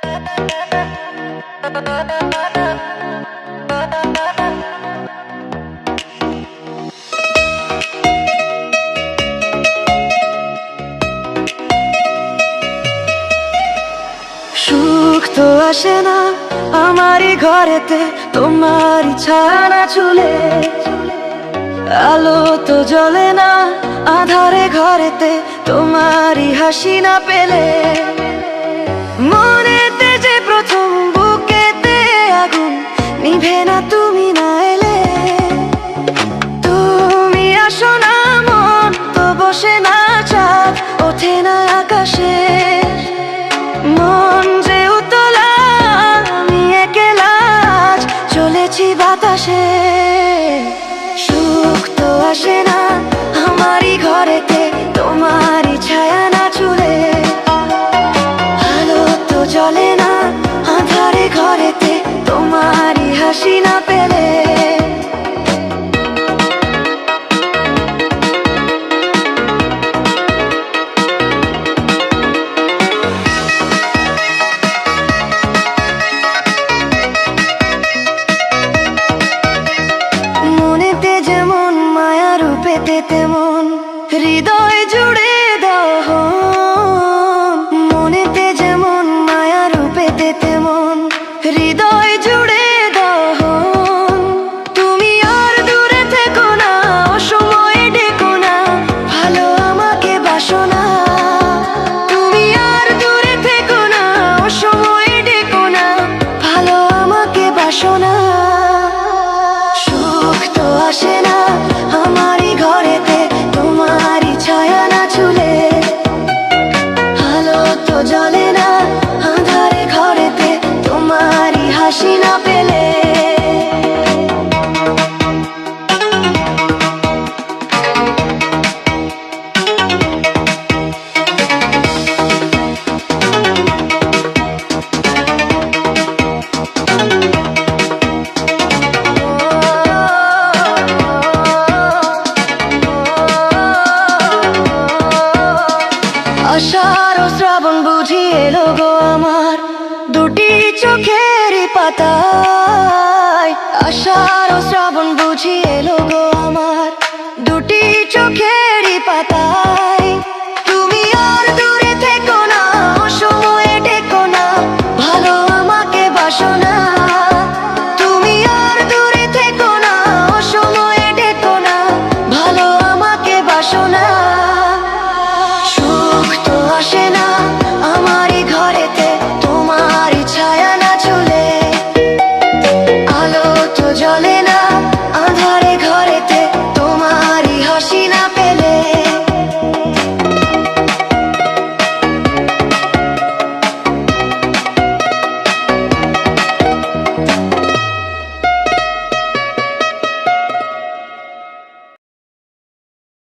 সুখ তো আসে না আমারই ঘরেতে, তোমারই ছায়া না চুলে। আলো তো জ্বলে না আধারে ঘরেতে, তোমারই হাসি না পেলে। মনেতে যে প্রথম বুকেতে আগুন নিভে না তুমি না এলে। তুমি আসো না মন তো বসে না চাঁদ ওঠে না আকাশে। মন যে উতলা আমি একলা আজ চলেছি বাতাসে। সুখ তো আসে না আমারই ঘরেতে, তোমারই ছায়া না চুলে। আলো তো জ্বলে না আঁধারে ঘরেতে, তোমারই হাসি না পেলে। মনেতে যেমন মায়া রূপেতে তেমন হৃদয় জুড়ে দহন। মনেতে যেমন মায়া রূপেতে তেমন হৃদয় জুড়ে দহন। তুমি আর দূরে থেকো না অসময়ে ডেকো না, ভালো আমাকে বাসো না। তুমি আর দূরে থেকো না অসময়ে ডেকো না, ভালো আমাকে বাসো না। সুখ তো আসে না আমারই ঘরেতে, তোমারই ছায়া না চুলে। আলো তো জ্বলে না আঁধারে ঘরেতে, তোমারই হাসি না পেলে। আষাঢ় ও শ্রাবণ বুঝি এলো গো আমার দুটি চোখেরই পাতায়। আষাঢ় ও শ্রাবণ বুঝি এলো গো আমার দুটি চোখের